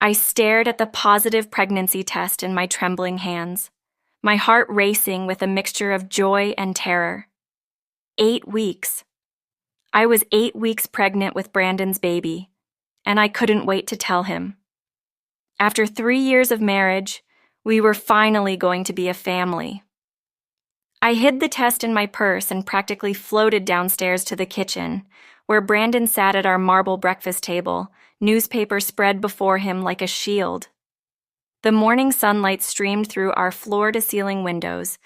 I stared at the positive pregnancy test in my trembling hands, my heart racing with a mixture of joy and terror. 8 weeks. I was 8 weeks pregnant with Brandon's baby, and I couldn't wait to tell him. After 3 years of marriage, we were finally going to be a family. I hid the test in my purse and practically floated downstairs to the kitchen, where Brandon sat at our marble breakfast table, newspaper spread before him like a shield. The morning sunlight streamed through our floor-to-ceiling windows,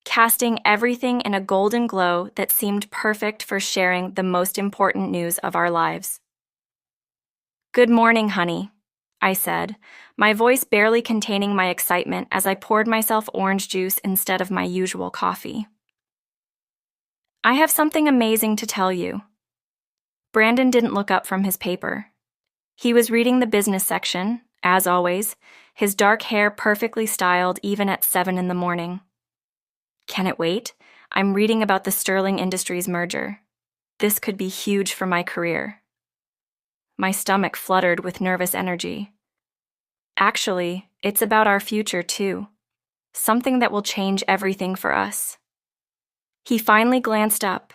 casting everything in a golden glow that seemed perfect for sharing the most important news of our lives. "Good morning, honey," I said, my voice barely containing my excitement as I poured myself orange juice instead of my usual coffee. "I have something amazing to tell you." Brandon didn't look up from his paper. He was reading the business section, as always, his dark hair perfectly styled even at 7 in the morning. "Can it wait? I'm reading about the Sterling Industries merger. This could be huge for my career." My stomach fluttered with nervous energy. "Actually, it's about our future too. Something that will change everything for us." He finally glanced up,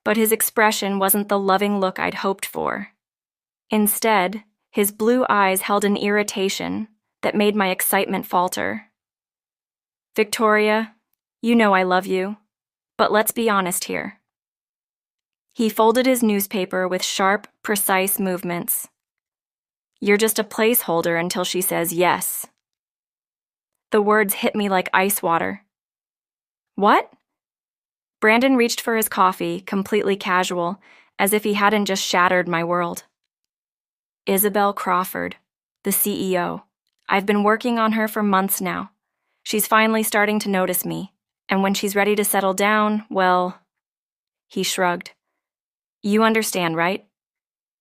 but his expression wasn't the loving look I'd hoped for. Instead, his blue eyes held an irritation that made my excitement falter. "Victoria, you know I love you, but let's be honest here." He folded his newspaper with sharp, precise movements. "You're just a placeholder until she says yes." The words hit me like ice water. "What?" Brandon reached for his coffee, completely casual, as if he hadn't just shattered my world. "Isabel Crawford, the CEO. I've been working on her for months now. She's finally starting to notice me, and when she's ready to settle down, well..." He shrugged. "You understand, right?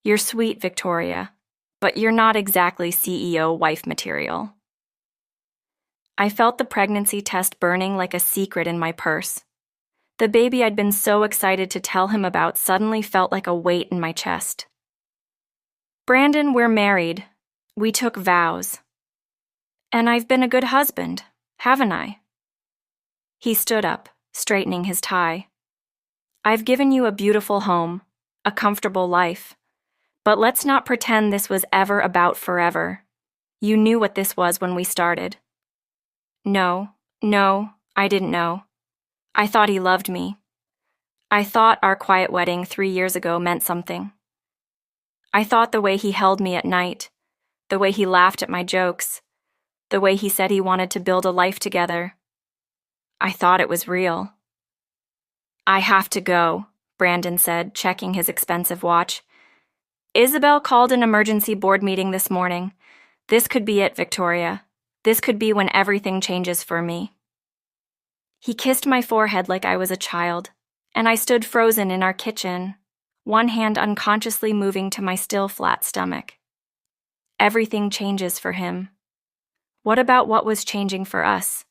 You're sweet, Victoria, but you're not exactly CEO wife material." I felt the pregnancy test burning like a secret in my purse. The baby I'd been so excited to tell him about suddenly felt like a weight in my chest. "Brandon, we're married. We took vows. And I've been a good husband, haven't I?" He stood up, straightening his tie. "I've given you a beautiful home, a comfortable life. But let's not pretend this was ever about forever. You knew what this was when we started." No, I didn't know. I thought he loved me. I thought our quiet wedding 3 years ago meant something. I thought the way he held me at night, the way he laughed at my jokes, the way he said he wanted to build a life together. I thought it was real. "I have to go," Brandon said, checking his expensive watch. "Isabel called an emergency board meeting this morning. This could be it, Victoria. This could be when everything changes for me." He kissed my forehead like I was a child, and I stood frozen in our kitchen, one hand unconsciously moving to my still flat stomach. Everything changes for him. What about what was changing for us?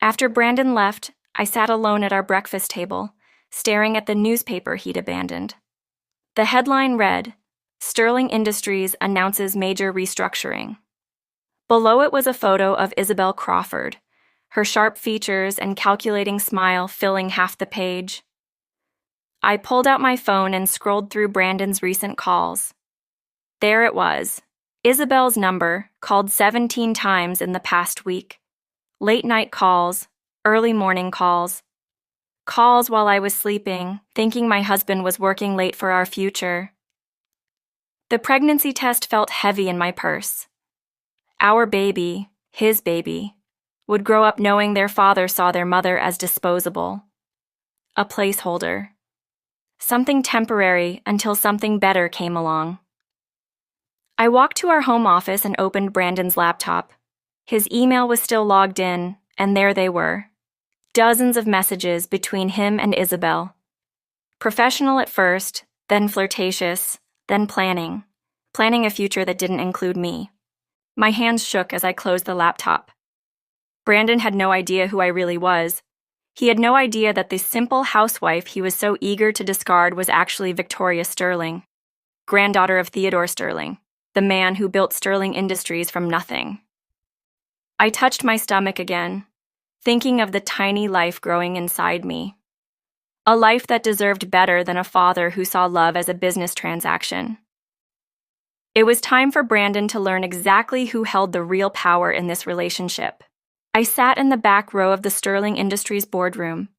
After Brandon left, I sat alone at our breakfast table, staring at the newspaper he'd abandoned. The headline read, "Sterling Industries announces major restructuring." Below it was a photo of Isabel Crawford, her sharp features and calculating smile filling half the page. I pulled out my phone and scrolled through Brandon's recent calls. There it was, Isabel's number, called 17 times in the past week. Late-night calls, early morning calls. Calls while I was sleeping, thinking my husband was working late for our future. The pregnancy test felt heavy in my purse. Our baby, his baby, would grow up knowing their father saw their mother as disposable. A placeholder. Something temporary until something better came along. I walked to our home office and opened Brandon's laptop. His email was still logged in, and there they were. Dozens of messages between him and Isabel. Professional at first, then flirtatious, then planning. Planning a future that didn't include me. My hands shook as I closed the laptop. Brandon had no idea who I really was. He had no idea that the simple housewife he was so eager to discard was actually Victoria Sterling, granddaughter of Theodore Sterling. the man who built Sterling Industries from nothing. I touched my stomach again, thinking of the tiny life growing inside me. A life that deserved better than a father who saw love as a business transaction. It was time for Brandon to learn exactly who held the real power in this relationship. I sat in the back row of the Sterling Industries boardroom,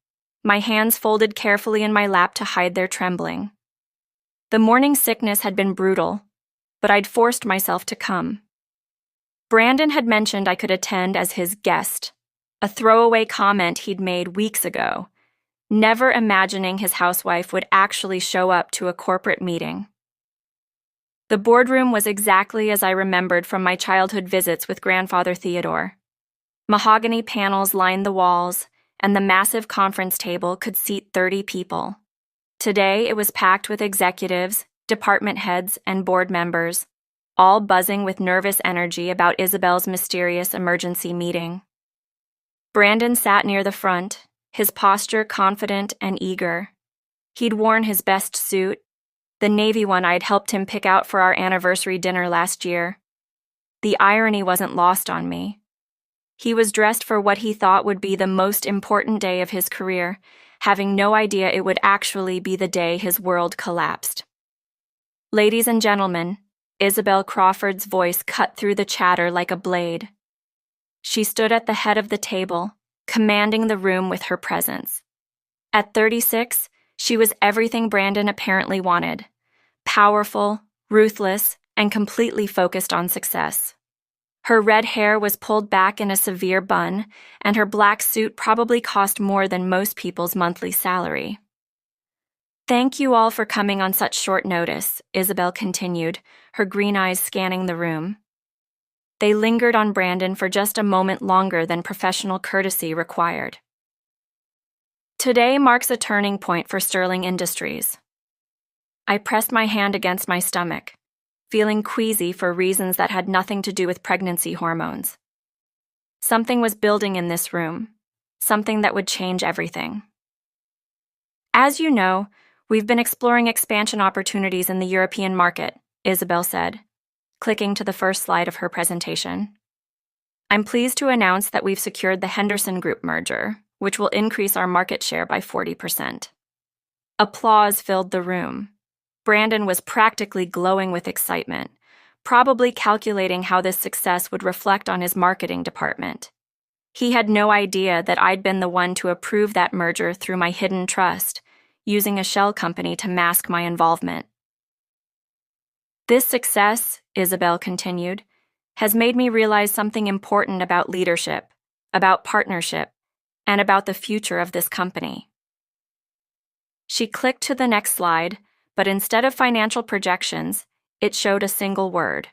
my hands folded carefully in my lap to hide their trembling. The morning sickness had been brutal, but I'd forced myself to come. Brandon had mentioned I could attend as his guest, a throwaway comment he'd made weeks ago, never imagining his housewife would actually show up to a corporate meeting. The boardroom was exactly as I remembered from my childhood visits with Grandfather Theodore. Mahogany panels lined the walls, and the massive conference table could seat 30 people. Today, it was packed with executives, department heads, and board members, all buzzing with nervous energy about Isabel's mysterious emergency meeting. Brandon sat near the front, his posture confident and eager. He'd worn his best suit, the navy one I'd helped him pick out for our anniversary dinner last year. The irony wasn't lost on me. He was dressed for what he thought would be the most important day of his career, having no idea it would actually be the day his world collapsed. "Ladies and gentlemen," Isabel Crawford's voice cut through the chatter like a blade. She stood at the head of the table, commanding the room with her presence. At 36, she was everything Brandon apparently wanted: powerful, ruthless, and completely focused on success. Her red hair was pulled back in a severe bun, and her black suit probably cost more than most people's monthly salary. "Thank you all for coming on such short notice," Isabel continued, her green eyes scanning the room. They lingered on Brandon for just a moment longer than professional courtesy required. "Today marks a turning point for Sterling Industries." I pressed my hand against my stomach, feeling queasy for reasons that had nothing to do with pregnancy hormones. Something was building in this room, something that would change everything. "As you know, we've been exploring expansion opportunities in the European market," Isabel said, clicking to the first slide of her presentation. "I'm pleased to announce that we've secured the Henderson Group merger, which will increase our market share by 40%. Applause filled the room. Brandon was practically glowing with excitement, probably calculating how this success would reflect on his marketing department. He had no idea that I'd been the one to approve that merger through my hidden trust, using a shell company to mask my involvement. "This success," Isabel continued, "has made me realize something important about leadership, about partnership, and about the future of this company." She clicked to the next slide, but instead of financial projections, it showed a single word: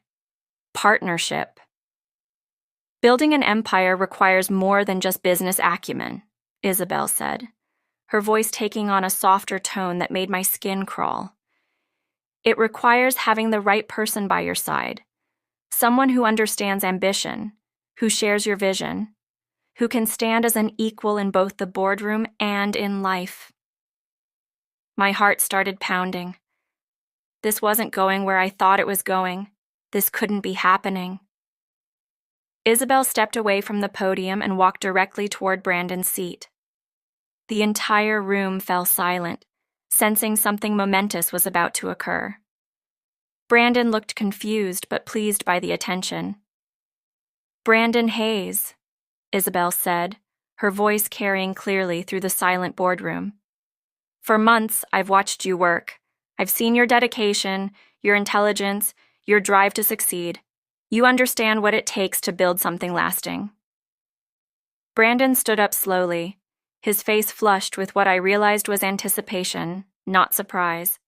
partnership. "Building an empire requires more than just business acumen," Isabel said, her voice taking on a softer tone that made my skin crawl. "It requires having the right person by your side, someone who understands ambition, who shares your vision, who can stand as an equal in both the boardroom and in life." My heart started pounding. This wasn't going where I thought it was going. This couldn't be happening. Isabel stepped away from the podium and walked directly toward Brandon's seat. The entire room fell silent, sensing something momentous was about to occur. Brandon looked confused but pleased by the attention. "Brandon Hayes," Isabel said, her voice carrying clearly through the silent boardroom. "For months, I've watched you work. I've seen your dedication, your intelligence, your drive to succeed. You understand what it takes to build something lasting." Brandon stood up slowly, his face flushed with what I realized was anticipation, not surprise.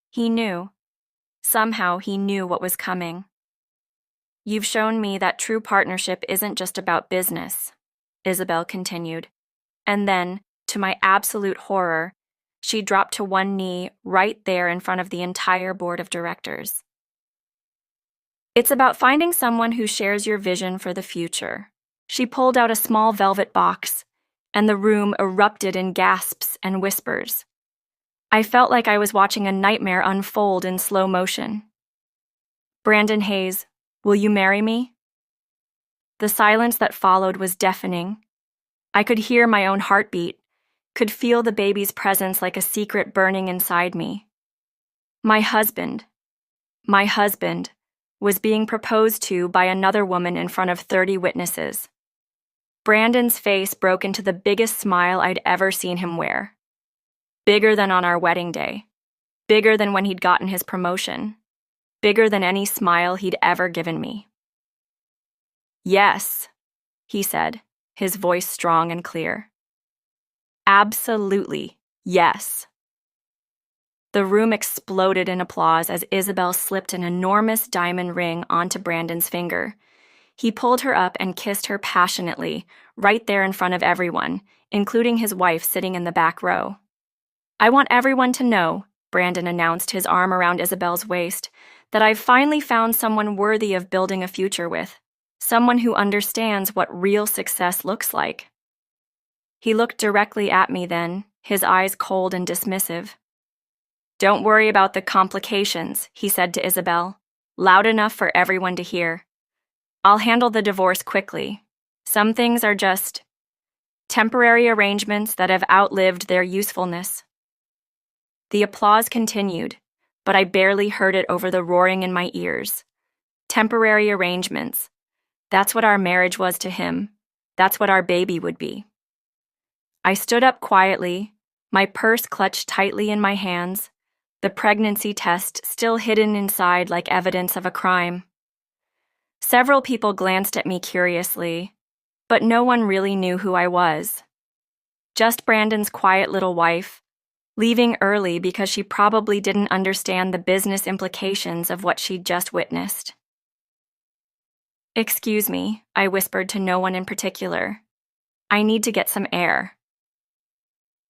He knew. Somehow he knew what was coming. "You've shown me that true partnership isn't just about business," Isabel continued. And then, to my absolute horror, she dropped to one knee right there in front of the entire board of directors. "It's about finding someone who shares your vision for the future." She pulled out a small velvet box, and the room erupted in gasps and whispers. I felt like I was watching a nightmare unfold in slow motion. Brandon Hayes, will you marry me? The silence that followed was deafening. I could hear my own heartbeat, could feel the baby's presence like a secret burning inside me. My husband, was being proposed to by another woman in front of 30 witnesses. Brandon's face broke into the biggest smile I'd ever seen him wear. Bigger than on our wedding day. Bigger than when he'd gotten his promotion. Bigger than any smile he'd ever given me. Yes, he said, his voice strong and clear. Absolutely, yes. The room exploded in applause as Isabel slipped an enormous diamond ring onto Brandon's finger. He pulled her up and kissed her passionately, right there in front of everyone, including his wife sitting in the back row. I want everyone to know, Brandon announced, his arm around Isabel's waist, that I've finally found someone worthy of building a future with, someone who understands what real success looks like. He looked directly at me then, his eyes cold and dismissive. Don't worry about the complications, he said to Isabel, loud enough for everyone to hear. I'll handle the divorce quickly. Some things are just temporary arrangements that have outlived their usefulness. The applause continued, but I barely heard it over the roaring in my ears. Temporary arrangements. That's what our marriage was to him. That's what our baby would be. I stood up quietly, my purse clutched tightly in my hands, the pregnancy test still hidden inside like evidence of a crime. Several people glanced at me curiously, but no one really knew who I was. Just Brandon's quiet little wife, leaving early because she probably didn't understand the business implications of what she'd just witnessed. Excuse me, I whispered to no one in particular. I need to get some air.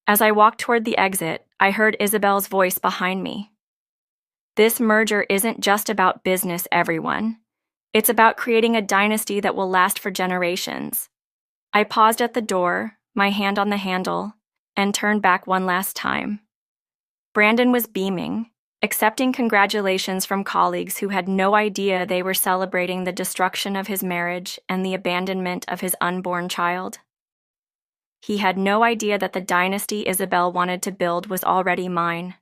As I walked toward the exit, I heard Isabel's voice behind me. This merger isn't just about business, everyone. It's about creating a dynasty that will last for generations. I paused at the door, my hand on the handle, and turned back one last time. Brandon was beaming, accepting congratulations from colleagues who had no idea they were celebrating the destruction of his marriage and the abandonment of his unborn child. He had no idea that the dynasty Isabel wanted to build was already mine,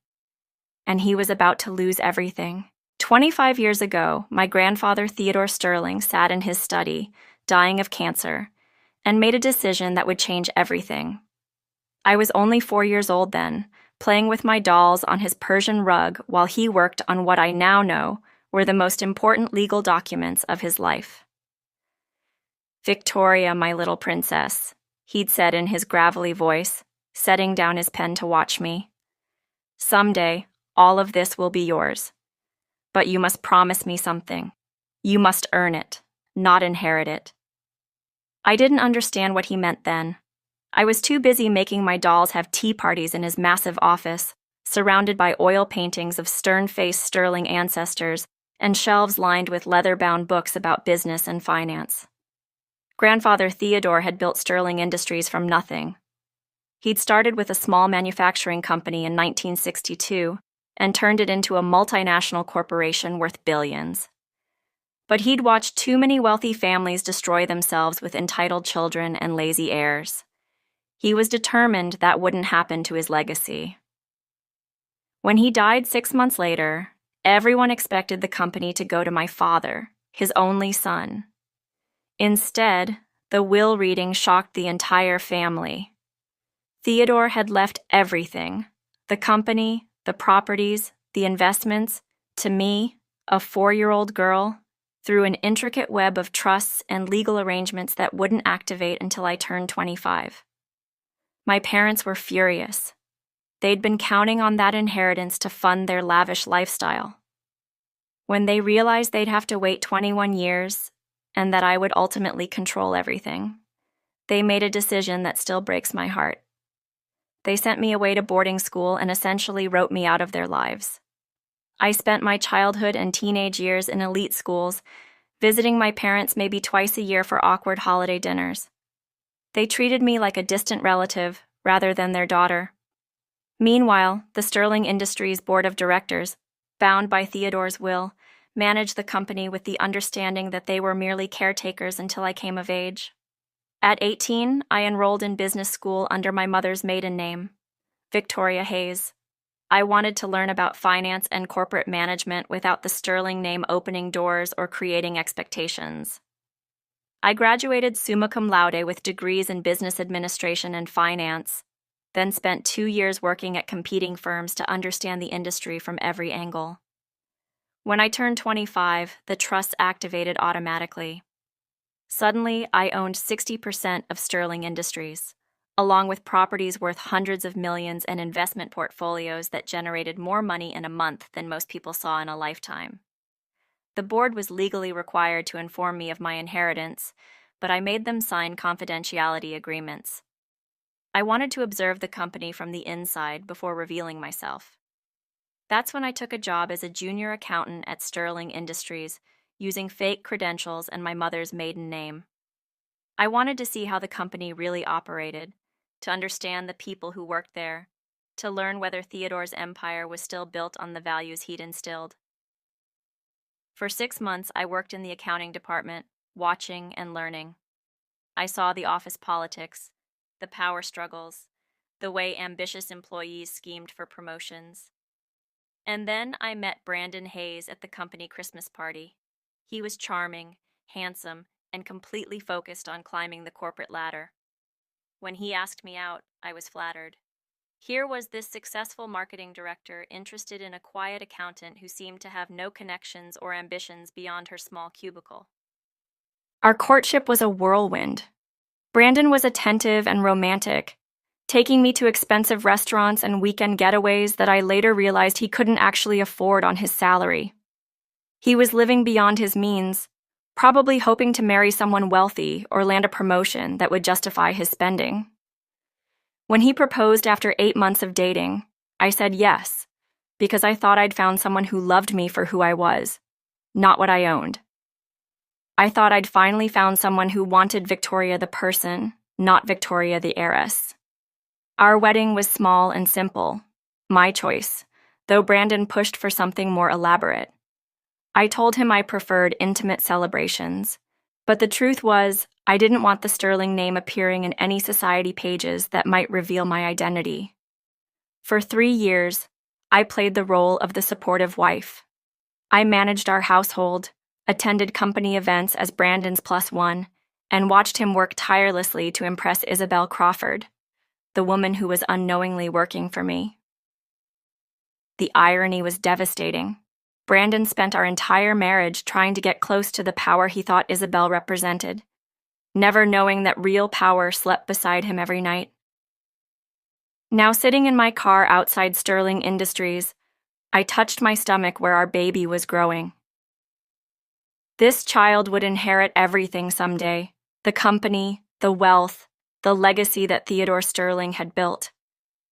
and he was about to lose everything. 25 years ago, my grandfather Theodore Sterling sat in his study, dying of cancer, and made a decision that would change everything. I was only 4 years old then, playing with my dolls on his Persian rug while he worked on what I now know were the most important legal documents of his life. Victoria, my little princess, he'd said in his gravelly voice, setting down his pen to watch me. Someday, all of this will be yours. But you must promise me something. You must earn it, not inherit it. I didn't understand what he meant then. I was too busy making my dolls have tea parties in his massive office, surrounded by oil paintings of stern-faced Sterling ancestors and shelves lined with leather-bound books about business and finance. Grandfather Theodore had built Sterling Industries from nothing. He'd started with a small manufacturing company in 1962 and turned it into a multinational corporation worth billions. But he'd watched too many wealthy families destroy themselves with entitled children and lazy heirs. He was determined that wouldn't happen to his legacy. When he died 6 months later, everyone expected the company to go to my father, his only son. Instead, the will reading shocked the entire family. Theodore had left everything, the company, the properties, the investments, to me, a 4-year-old girl, through an intricate web of trusts and legal arrangements that wouldn't activate until I turned 25. My parents were furious. They'd been counting on that inheritance to fund their lavish lifestyle. When they realized they'd have to wait 21 years and that I would ultimately control everything, they made a decision that still breaks my heart. They sent me away to boarding school and essentially wrote me out of their lives. I spent my childhood and teenage years in elite schools, visiting my parents maybe twice a year for awkward holiday dinners. They treated me like a distant relative rather than their daughter. Meanwhile, the Sterling Industries Board of Directors, bound by Theodore's will, manage the company with the understanding that they were merely caretakers until I came of age. At 18, I enrolled in business school under my mother's maiden name, Victoria Hayes. I wanted to learn about finance and corporate management without the Sterling name opening doors or creating expectations. I graduated summa cum laude with degrees in business administration and finance, then spent 2 years working at competing firms to understand the industry from every angle. When I turned 25, the trust activated automatically. Suddenly, I owned 60% of Sterling Industries, along with properties worth hundreds of millions and investment portfolios that generated more money in a month than most people saw in a lifetime. The board was legally required to inform me of my inheritance, but I made them sign confidentiality agreements. I wanted to observe the company from the inside before revealing myself. That's when I took a job as a junior accountant at Sterling Industries, using fake credentials and my mother's maiden name. I wanted to see how the company really operated, to understand the people who worked there, to learn whether Theodore's empire was still built on the values he'd instilled. For 6 months, I worked in the accounting department, watching and learning. I saw the office politics, the power struggles, the way ambitious employees schemed for promotions. And then I met Brandon Hayes at the company Christmas party. He was charming, handsome, and completely focused on climbing the corporate ladder. When he asked me out, I was flattered. Here was this successful marketing director interested in a quiet accountant who seemed to have no connections or ambitions beyond her small cubicle. Our courtship was a whirlwind. Brandon was attentive and romantic, taking me to expensive restaurants and weekend getaways that I later realized he couldn't actually afford on his salary. He was living beyond his means, probably hoping to marry someone wealthy or land a promotion that would justify his spending. When he proposed after 8 months of dating, I said yes, because I thought I'd found someone who loved me for who I was, not what I owned. I thought I'd finally found someone who wanted Victoria the person, not Victoria the heiress. Our wedding was small and simple, my choice, though Brandon pushed for something more elaborate. I told him I preferred intimate celebrations, but the truth was, I didn't want the Sterling name appearing in any society pages that might reveal my identity. For 3 years, I played the role of the supportive wife. I managed our household, attended company events as Brandon's +1, and watched him work tirelessly to impress Isabel Crawford, the woman who was unknowingly working for me. The irony was devastating. Brandon spent our entire marriage trying to get close to the power he thought Isabel represented, never knowing that real power slept beside him every night. Now sitting in my car outside Sterling Industries, I touched my stomach where our baby was growing. This child would inherit everything someday, the company, the wealth, the legacy that Theodore Sterling had built.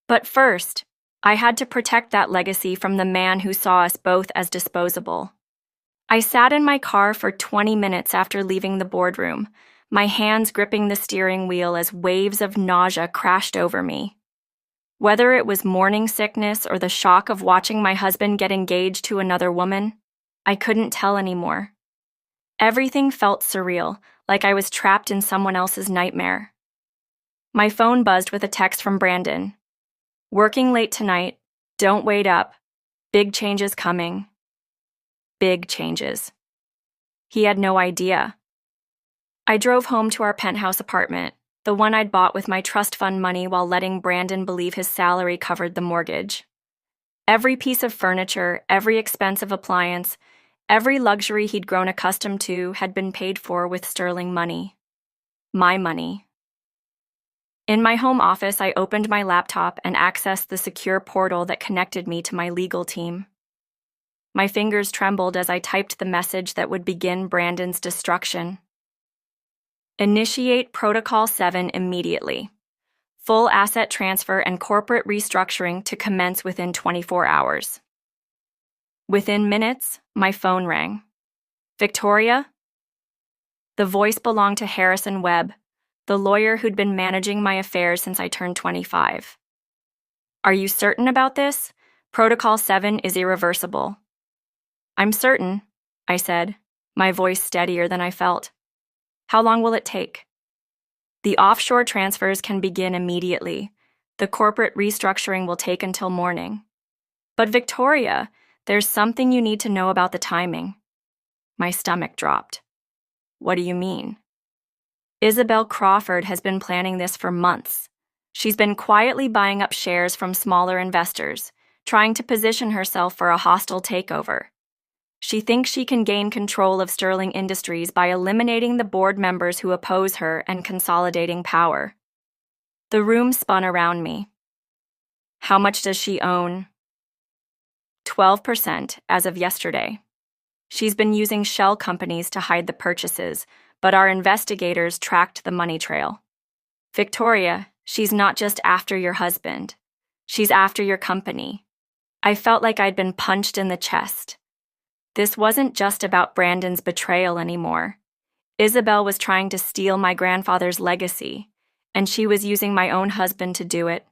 But first, I had to protect that legacy from the man who saw us both as disposable. I sat in my car for 20 minutes after leaving the boardroom, my hands gripping the steering wheel as waves of nausea crashed over me. Whether it was morning sickness or the shock of watching my husband get engaged to another woman, I couldn't tell anymore. Everything felt surreal, like I was trapped in someone else's nightmare. My phone buzzed with a text from Brandon. "Working late tonight. Don't wait up. Big changes coming." Big changes. He had no idea. I drove home to our penthouse apartment, the one I'd bought with my trust fund money while letting Brandon believe his salary covered the mortgage. Every piece of furniture, every expensive appliance, every luxury he'd grown accustomed to had been paid for with Sterling money. My money. In my home office, I opened my laptop and accessed the secure portal that connected me to my legal team. My fingers trembled as I typed the message that would begin Brandon's destruction. Initiate Protocol 7 immediately. Full asset transfer and corporate restructuring to commence within 24 hours. Within minutes, my phone rang. "Victoria?" The voice belonged to Harrison Webb, the lawyer who'd been managing my affairs since I turned 25. "Are you certain about this? Protocol 7 is irreversible." "I'm certain. I said, my voice steadier than I felt. How long will it take? The offshore transfers can begin immediately. The corporate restructuring will take until morning. But Victoria, there's something you need to know about the timing. My stomach dropped. What do you mean? Isabel Crawford has been planning this for months. She's been quietly buying up shares from smaller investors, trying to position herself for a hostile takeover. She thinks she can gain control of Sterling Industries by eliminating the board members who oppose her and consolidating power. The room spun around me. How much does she own? 12% as of yesterday. She's been using shell companies to hide the purchases, but our investigators tracked the money trail. Victoria, she's not just after your husband. She's after your company. I felt like I'd been punched in the chest. This wasn't just about Brandon's betrayal anymore. Isabel was trying to steal my grandfather's legacy, and she was using my own husband to do it.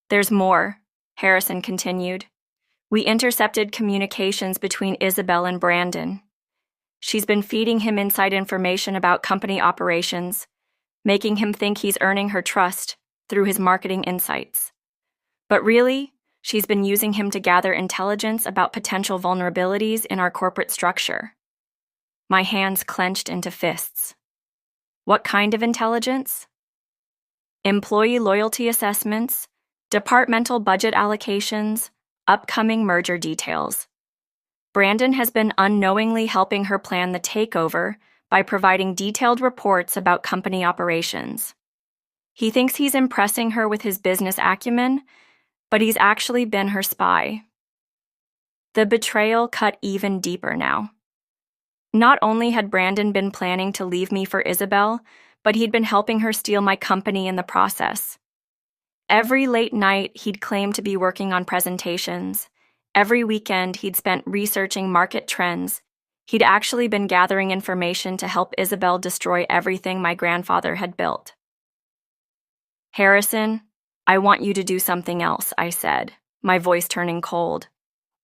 There's more, Harrison continued. We intercepted communications between Isabel and Brandon. She's been feeding him inside information about company operations, making him think he's earning her trust through his marketing insights. But really, she's been using him to gather intelligence about potential vulnerabilities in our corporate structure. My hands clenched into fists. What kind of intelligence? Employee loyalty assessments, departmental budget allocations, upcoming merger details. Brandon has been unknowingly helping her plan the takeover by providing detailed reports about company operations. He thinks he's impressing her with his business acumen, but he's actually been her spy. The betrayal cut even deeper now. Not only had Brandon been planning to leave me for Isabel, but he'd been helping her steal my company in the process. Every late night, he'd claimed to be working on presentations. Every weekend, he'd spent researching market trends. He'd actually been gathering information to help Isabel destroy everything my grandfather had built. Harrison, I want you to do something else, I said, my voice turning cold.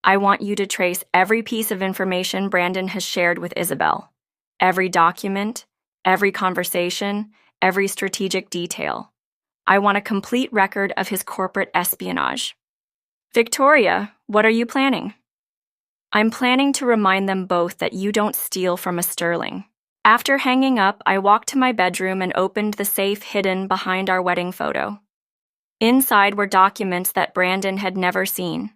I want you to trace every piece of information Brandon has shared with Isabel. Every document, every conversation, every strategic detail. I want a complete record of his corporate espionage. Victoria, what are you planning? I'm planning to remind them both that you don't steal from a Sterling. After hanging up, I walked to my bedroom and opened the safe hidden behind our wedding photo. Inside were documents that Brandon had never seen.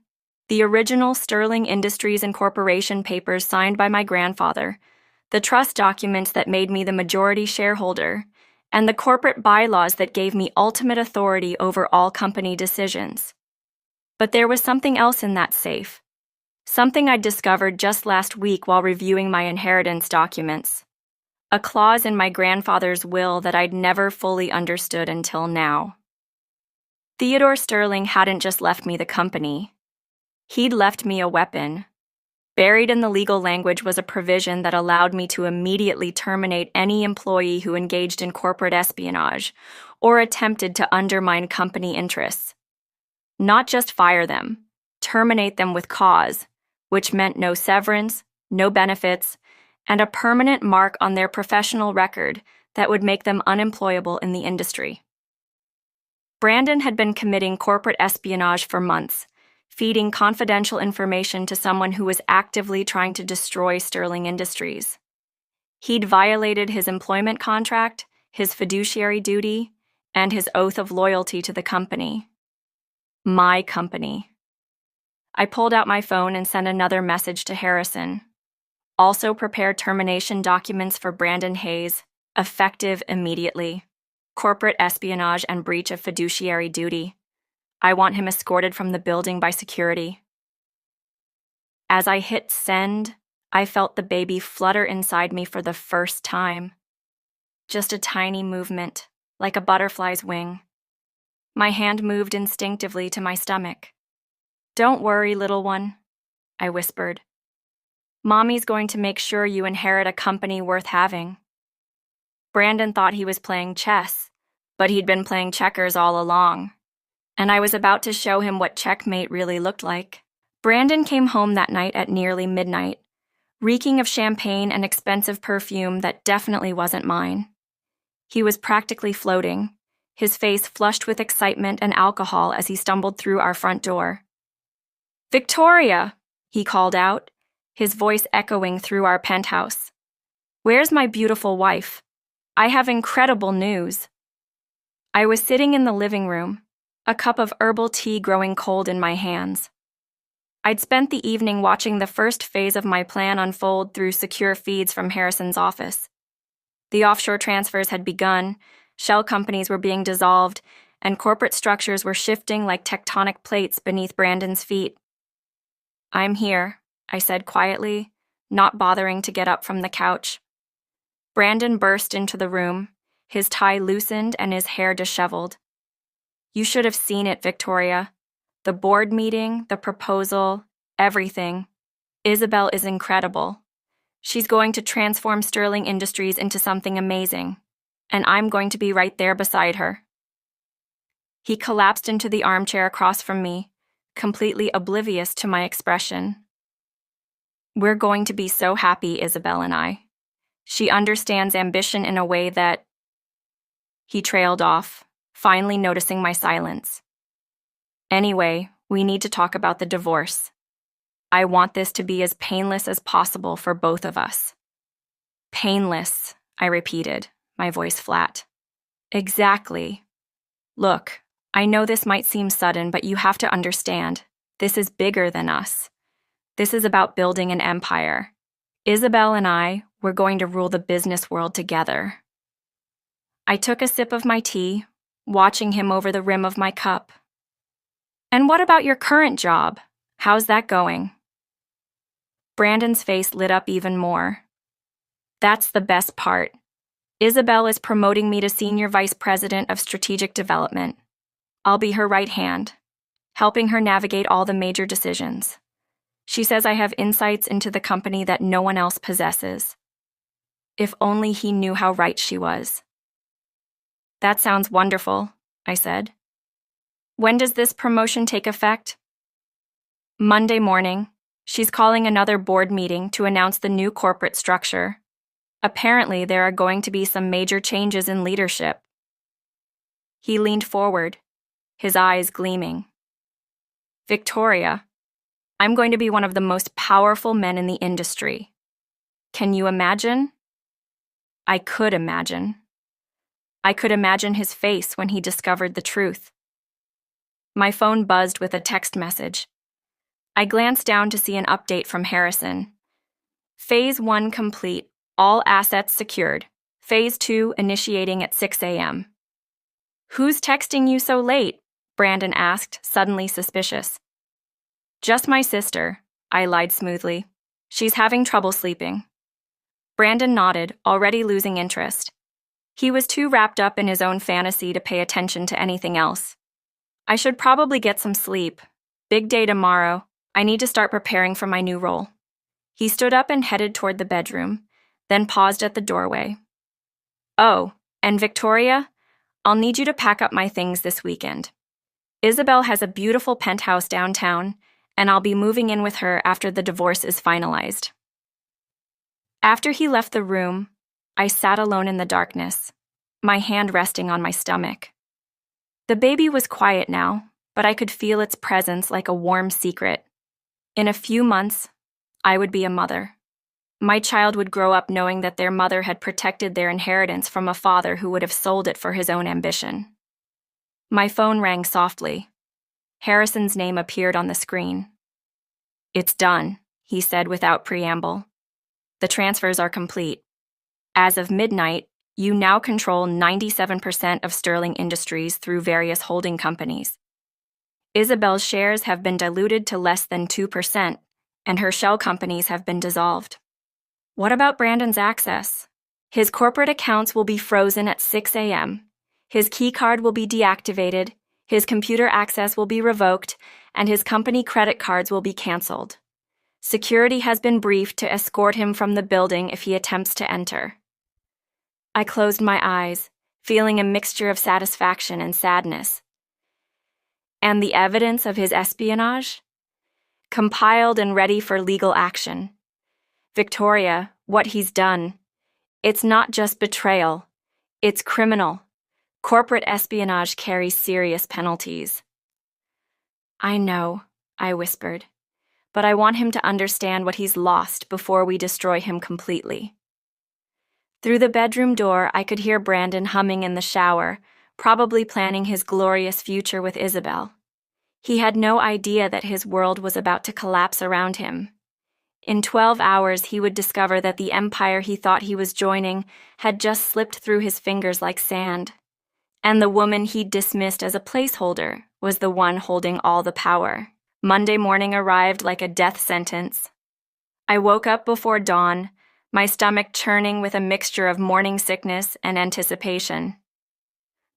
The original Sterling Industries Incorporation papers signed by my grandfather, the trust documents that made me the majority shareholder, and the corporate bylaws that gave me ultimate authority over all company decisions. But there was something else in that safe, something I'd discovered just last week while reviewing my inheritance documents, a clause in my grandfather's will that I'd never fully understood until now. Theodore Sterling hadn't just left me the company. He'd left me a weapon. Buried in the legal language was a provision that allowed me to immediately terminate any employee who engaged in corporate espionage or attempted to undermine company interests. Not just fire them, terminate them with cause, which meant no severance, no benefits, and a permanent mark on their professional record that would make them unemployable in the industry. Brandon had been committing corporate espionage for months, feeding confidential information to someone who was actively trying to destroy Sterling Industries. He'd violated his employment contract, his fiduciary duty, and his oath of loyalty to the company. My company. I pulled out my phone and sent another message to Harrison. Also prepare termination documents for Brandon Hayes, effective immediately. Corporate espionage and breach of fiduciary duty. I want him escorted from the building by security. As I hit send, I felt the baby flutter inside me for the first time. Just a tiny movement, like a butterfly's wing. My hand moved instinctively to my stomach. Don't worry, little one, I whispered. Mommy's going to make sure you inherit a company worth having. Brandon thought he was playing chess, but he'd been playing checkers all along. And I was about to show him what checkmate really looked like. Brandon came home that night at nearly midnight. reeking of champagne and expensive perfume that definitely wasn't mine. He was practically floating, his face flushed with excitement and alcohol as he stumbled through our front door. "Victoria!" he called out, his voice echoing through our penthouse. "Where's my beautiful wife? I have incredible news." I was sitting in the living room, a cup of herbal tea growing cold in my hands. I'd spent the evening watching the first phase of my plan unfold through secure feeds from Harrison's office. The offshore transfers had begun, shell companies were being dissolved, and corporate structures were shifting like tectonic plates beneath Brandon's feet. "I'm here," I said quietly, not bothering to get up from the couch. Brandon burst into the room, his tie loosened and his hair disheveled. "You should have seen it, Victoria. The board meeting, the proposal, everything. Isabel is incredible. She's going to transform Sterling Industries into something amazing, and I'm going to be right there beside her." He collapsed into the armchair across from me, completely oblivious to my expression. "We're going to be so happy, Isabel and I. She understands ambition in a way that—" He trailed off, finally noticing my silence. "Anyway, we need to talk about the divorce. I want this to be as painless as possible for both of us." "Painless," I repeated, my voice flat. "Exactly. Look, I know this might seem sudden, but you have to understand, this is bigger than us. This is about building an empire. Isabel and I, we're going to rule the business world together." I took a sip of my tea, watching him over the rim of my cup. "And what about your current job? How's that going?" Brandon's face lit up even more. "That's the best part. Isabel is promoting me to Senior Vice President of Strategic Development. I'll be her right hand, helping her navigate all the major decisions. She says I have insights into the company that no one else possesses. If only he knew how right she was." "That sounds wonderful," I said. "When does this promotion take effect?" "Monday morning. She's calling another board meeting to announce the new corporate structure. Apparently, there are going to be some major changes in leadership." He leaned forward, his eyes gleaming. "Victoria, I'm going to be one of the most powerful men in the industry. Can you imagine?" I could imagine. I could imagine his face when he discovered the truth. My phone buzzed with a text message. I glanced down to see an update from Harrison. "Phase 1 complete, all assets secured. Phase 2 initiating at 6 a.m. "Who's texting you so late?" Brandon asked, suddenly suspicious. "Just my sister," I lied smoothly. "She's having trouble sleeping." Brandon nodded, already losing interest. He was too wrapped up in his own fantasy to pay attention to anything else. "I should probably get some sleep. Big day tomorrow. I need to start preparing for my new role." He stood up and headed toward the bedroom, then paused at the doorway. "Oh, and Victoria, I'll need you to pack up my things this weekend. Isabel has a beautiful penthouse downtown, and I'll be moving in with her after the divorce is finalized." After he left the room, I sat alone in the darkness, my hand resting on my stomach. The baby was quiet now, but I could feel its presence like a warm secret. In a few months, I would be a mother. My child would grow up knowing that their mother had protected their inheritance from a father who would have sold it for his own ambition. My phone rang softly. Harrison's name appeared on the screen. "It's done," he said without preamble. "The transfers are complete. As of midnight, you now control 97% of Sterling Industries through various holding companies. Isabel's shares have been diluted to less than 2%, and her shell companies have been dissolved." "What about Brandon's access?" "His corporate accounts will be frozen at 6 a.m. His keycard will be deactivated, his computer access will be revoked, and his company credit cards will be canceled. Security has been briefed to escort him from the building if he attempts to enter." I closed my eyes, feeling a mixture of satisfaction and sadness. And the evidence of his espionage? Compiled and ready for legal action. Victoria, what he's done. It's not just betrayal. It's criminal. Corporate espionage carries serious penalties. I know, I whispered, but I want him to understand what he's lost before we destroy him completely. Through the bedroom door, I could hear Brandon humming in the shower, probably planning his glorious future with Isabel. He had no idea that his world was about to collapse around him. In 12 hours, he would discover that the empire he thought he was joining had just slipped through his fingers like sand. And the woman he'd dismissed as a placeholder was the one holding all the power. Monday morning arrived like a death sentence. I woke up before dawn, my stomach churning with a mixture of morning sickness and anticipation.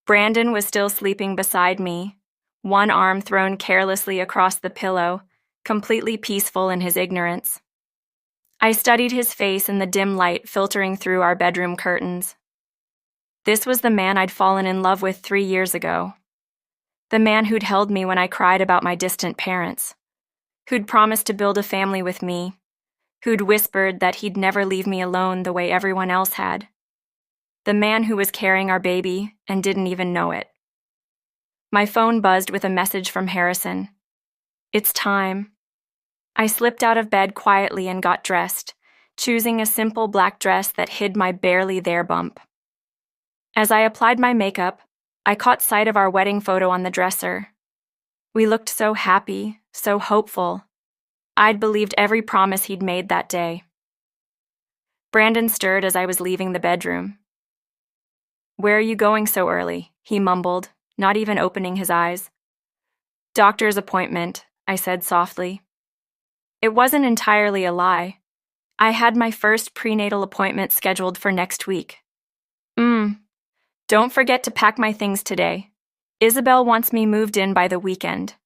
Brandon was still sleeping beside me, one arm thrown carelessly across the pillow, completely peaceful in his ignorance. I studied his face in the dim light filtering through our bedroom curtains. This was the man I'd fallen in love with 3 years ago. The man who'd held me when I cried about my distant parents, who'd promised to build a family with me, who'd whispered that he'd never leave me alone the way everyone else had. The man who was carrying our baby and didn't even know it. My phone buzzed with a message from Harrison. It's time. I slipped out of bed quietly and got dressed, choosing a simple black dress that hid my barely there bump. As I applied my makeup, I caught sight of our wedding photo on the dresser. We looked so happy, so hopeful. I'd believed every promise he'd made that day. Brandon stirred as I was leaving the bedroom. "Where are you going so early?" he mumbled, not even opening his eyes. "Doctor's appointment," I said softly. It wasn't entirely a lie. I had my first prenatal appointment scheduled for next week. Don't forget to pack my things today. Isabel wants me moved in by the weekend."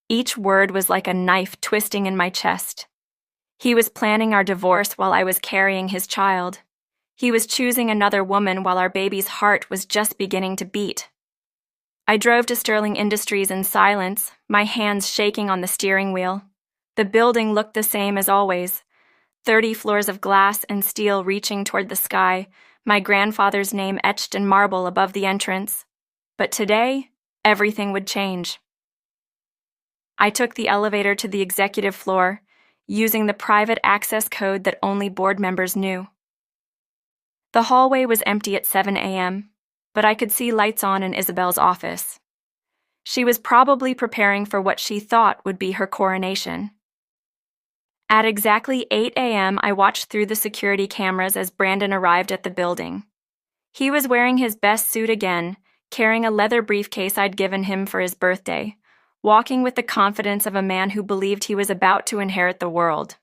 Each word was like a knife twisting in my chest. He was planning our divorce while I was carrying his child. He was choosing another woman while our baby's heart was just beginning to beat. I drove to Sterling Industries in silence, my hands shaking on the steering wheel. The building looked the same as always, 30 floors of glass and steel reaching toward the sky, my grandfather's name etched in marble above the entrance. But today, everything would change. I took the elevator to the executive floor, using the private access code that only board members knew. The hallway was empty at 7 a.m., but I could see lights on in Isabel's office. She was probably preparing for what she thought would be her coronation. At exactly 8 a.m., I watched through the security cameras as Brandon arrived at the building. He was wearing his best suit again, carrying a leather briefcase I'd given him for his birthday, walking with the confidence of a man who believed he was about to inherit the world.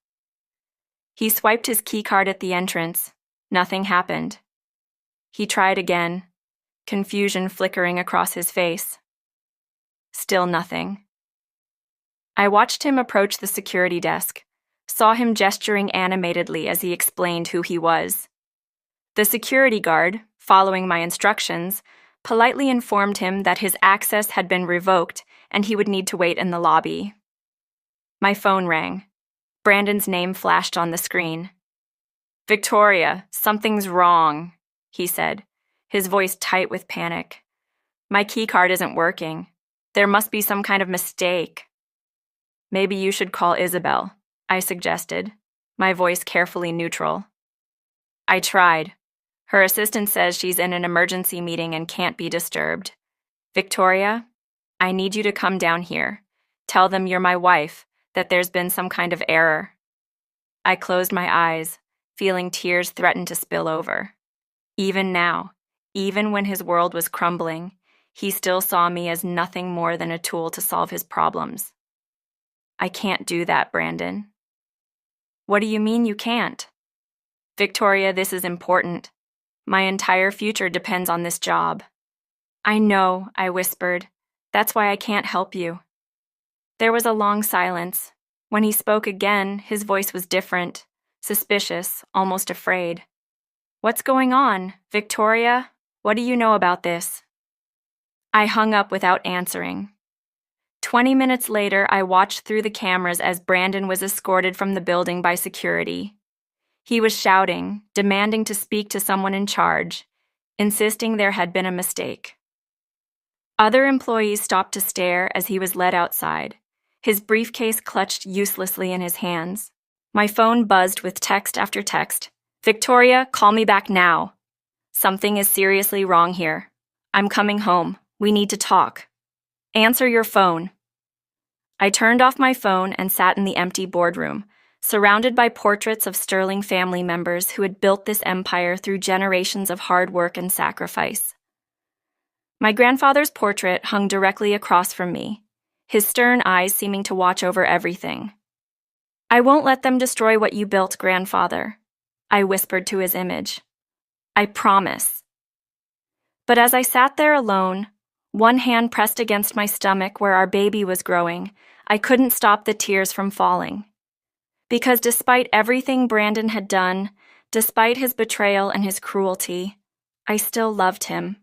He swiped his keycard at the entrance. Nothing happened. He tried again, confusion flickering across his face. Still nothing. I watched him approach the security desk, saw him gesturing animatedly as he explained who he was. The security guard, following my instructions, politely informed him that his access had been revoked and he would need to wait in the lobby. My phone rang. Brandon's name flashed on the screen. "Victoria, something's wrong," he said, his voice tight with panic. "My keycard isn't working. There must be some kind of mistake." "Maybe you should call Isabel," I suggested, my voice carefully neutral. "I tried. Her assistant says she's in an emergency meeting and can't be disturbed. Victoria, I need you to come down here. Tell them you're my wife, that there's been some kind of error." I closed my eyes, feeling tears threaten to spill over. Even now, even when his world was crumbling, he still saw me as nothing more than a tool to solve his problems. "I can't do that, Brandon." "What do you mean you can't?" "Victoria, this is important. My entire future depends on this job." "I know," I whispered. "That's why I can't help you." There was a long silence. When he spoke again, his voice was different, suspicious, almost afraid. "What's going on? Victoria, what do you know about this?" I hung up without answering. 20 minutes later, I watched through the cameras as Brandon was escorted from the building by security. He was shouting, demanding to speak to someone in charge, insisting there had been a mistake. Other employees stopped to stare as he was led outside, his briefcase clutched uselessly in his hands. My phone buzzed with text after text. "Victoria, call me back now. Something is seriously wrong here. I'm coming home. We need to talk. Answer your phone." I turned off my phone and sat in the empty boardroom, surrounded by portraits of Sterling family members who had built this empire through generations of hard work and sacrifice. My grandfather's portrait hung directly across from me, his stern eyes seeming to watch over everything. "I won't let them destroy what you built, grandfather," I whispered to his image. "I promise." But as I sat there alone, one hand pressed against my stomach where our baby was growing, I couldn't stop the tears from falling. Because despite everything Brandon had done, despite his betrayal and his cruelty, I still loved him.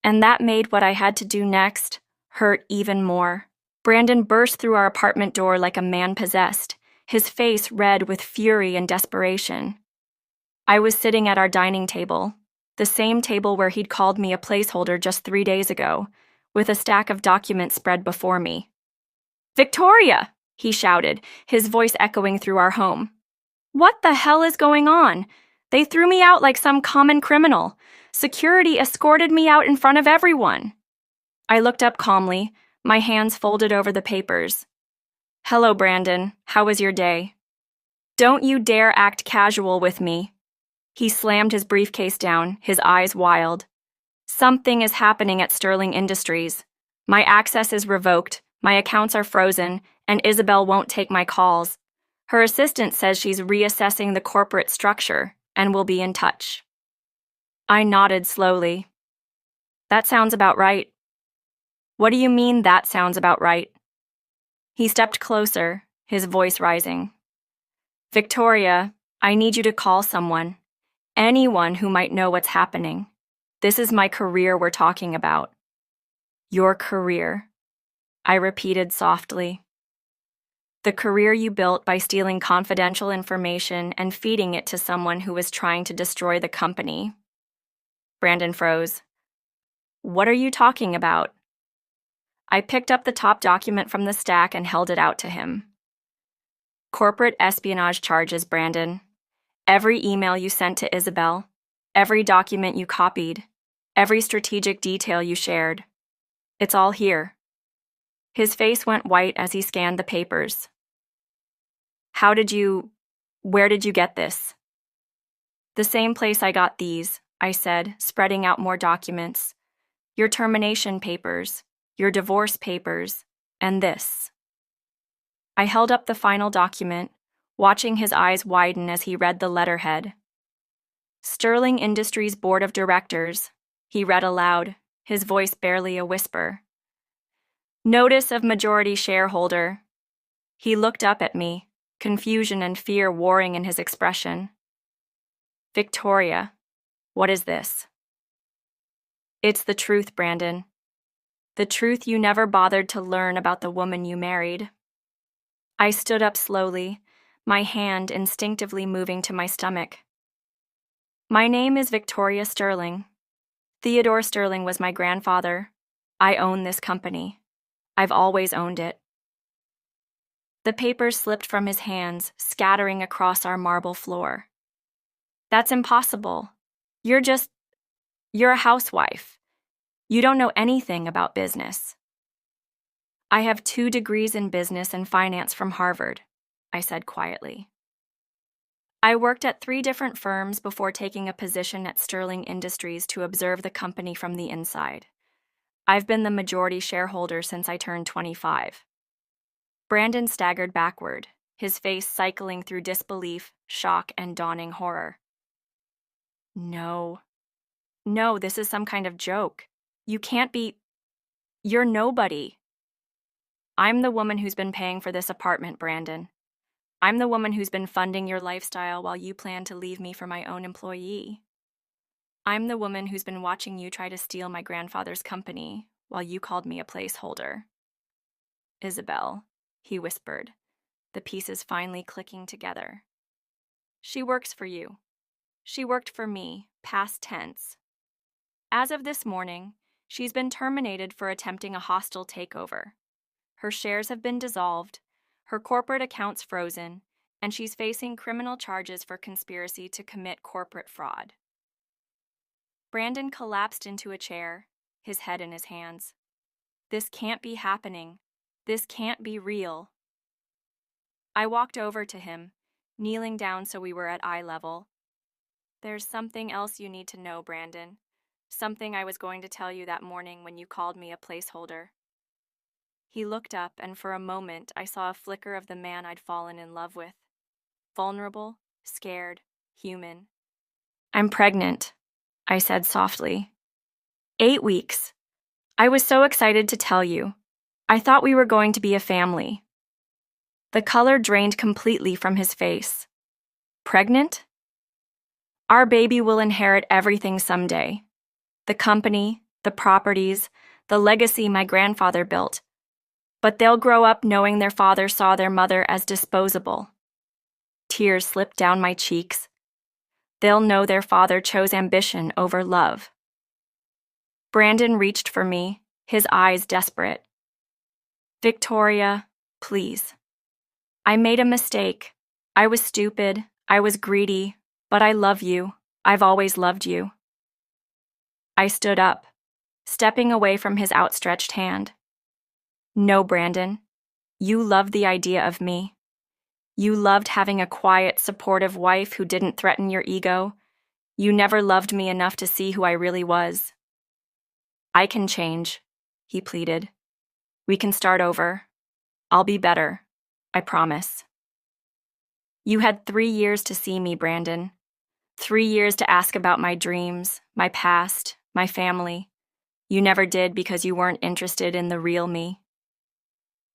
And that made what I had to do next hurt even more. Brandon burst through our apartment door like a man possessed, his face red with fury and desperation. I was sitting at our dining table, the same table where he'd called me a placeholder just 3 days ago, with a stack of documents spread before me. "Victoria!" he shouted, his voice echoing through our home. "What the hell is going on? They threw me out like some common criminal. Security escorted me out in front of everyone." I looked up calmly, my hands folded over the papers. "Hello, Brandon. How was your day?" "Don't you dare act casual with me." He slammed his briefcase down, his eyes wild. "Something is happening at Sterling Industries. My access is revoked, my accounts are frozen, and Isabel won't take my calls. Her assistant says she's reassessing the corporate structure and will be in touch." I nodded slowly. "That sounds about right." "What do you mean that sounds about right?" He stepped closer, his voice rising. "Victoria, I need you to call someone. Anyone who might know what's happening. This is my career we're talking about." "Your career," I repeated softly. "The career you built by stealing confidential information and feeding it to someone who was trying to destroy the company." Brandon froze. "What are you talking about?" I picked up the top document from the stack and held it out to him. "Corporate espionage charges, Brandon. Every email you sent to Isabel, every document you copied, every strategic detail you shared. It's all here." His face went white as he scanned the papers. Where did you get this?" "The same place I got these," I said, spreading out more documents. "Your termination papers, your divorce papers, and this." I held up the final document, watching his eyes widen as he read the letterhead. "Sterling Industries Board of Directors," he read aloud, his voice barely a whisper. "Notice of majority shareholder." He looked up at me, confusion and fear warring in his expression. "Victoria, what is this?" "It's the truth, Brandon. The truth you never bothered to learn about the woman you married." I stood up slowly, my hand instinctively moving to my stomach. "My name is Victoria Sterling. Theodore Sterling was my grandfather. I own this company. I've always owned it." The papers slipped from his hands, scattering across our marble floor. "That's impossible. You're a housewife. You don't know anything about business." "I have 2 degrees in business and finance from Harvard," I said quietly. "I worked at 3 different firms before taking a position at Sterling Industries to observe the company from the inside. I've been the majority shareholder since I turned 25. Brandon staggered backward, his face cycling through disbelief, shock, and dawning horror. No, this is some kind of joke. You can't be. You're nobody." "I'm the woman who's been paying for this apartment, Brandon. I'm the woman who's been funding your lifestyle while you plan to leave me for my own employee. I'm the woman who's been watching you try to steal my grandfather's company while you called me a placeholder." "Isabel," he whispered, the pieces finally clicking together. She works for you. She worked for me, past tense. As of this morning, she's been terminated for attempting a hostile takeover. Her shares have been dissolved, her corporate accounts frozen, and she's facing criminal charges for conspiracy to commit corporate fraud. Brandon collapsed into a chair, his head in his hands. This can't be happening. This can't be real. I walked over to him, kneeling down so we were at eye level. There's something else you need to know, Brandon. Something I was going to tell you that morning when you called me a placeholder. He looked up, and for a moment I saw a flicker of the man I'd fallen in love with. Vulnerable, scared, human. I'm pregnant, I said softly. 8 weeks. I was so excited to tell you. I thought we were going to be a family. The color drained completely from his face. Pregnant? Our baby will inherit everything someday. The company, the properties, the legacy my grandfather built. But they'll grow up knowing their father saw their mother as disposable. Tears slipped down my cheeks. They'll know their father chose ambition over love. Brandon reached for me, his eyes desperate. Victoria, please. I made a mistake. I was stupid. I was greedy. But I love you. I've always loved you. I stood up, stepping away from his outstretched hand. No, Brandon. You loved the idea of me. You loved having a quiet, supportive wife who didn't threaten your ego. You never loved me enough to see who I really was. I can change, he pleaded. We can start over. I'll be better. I promise. You had 3 years to see me, Brandon. 3 years to ask about my dreams, my past, my family. You never did because you weren't interested in the real me.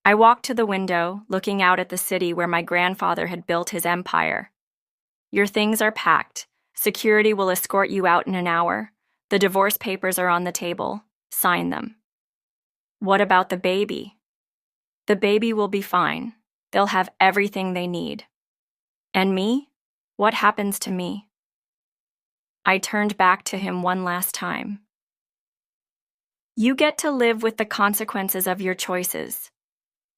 I walked to the window, looking out at the city where my grandfather had built his empire. Your things are packed. Security will escort you out in an hour. The divorce papers are on the table. Sign them. What about the baby? The baby will be fine. They'll have everything they need. And me? What happens to me? I turned back to him one last time. You get to live with the consequences of your choices.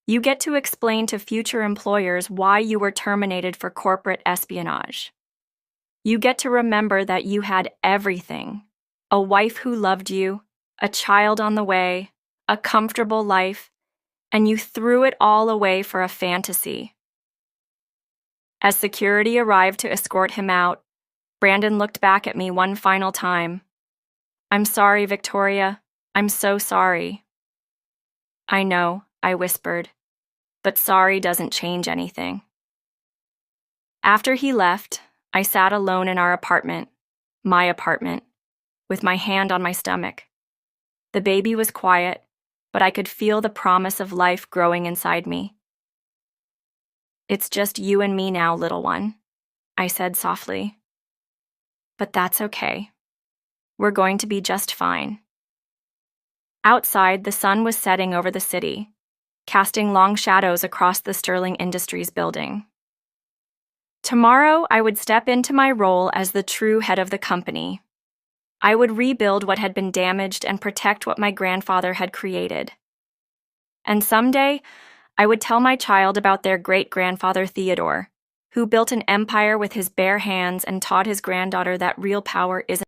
You get to explain to future employers why you were terminated for corporate espionage. You get to remember that you had everything: a wife who loved you, a child on the way, a comfortable life, and you threw it all away for a fantasy. As security arrived to escort him out, Brandon looked back at me one final time. I'm sorry, Victoria. I'm so sorry. I know, I whispered, but sorry doesn't change anything. After he left, I sat alone in our apartment, my apartment, with my hand on my stomach. The baby was quiet, but I could feel the promise of life growing inside me. It's just you and me now, little one, I said softly. But that's okay. We're going to be just fine. Outside, the sun was setting over the city, casting long shadows across the Sterling Industries building. Tomorrow, I would step into my role as the true head of the company. I would rebuild what had been damaged and protect what my grandfather had created. And someday, I would tell my child about their great-grandfather Theodore, who built an empire with his bare hands and taught his granddaughter that real power isn't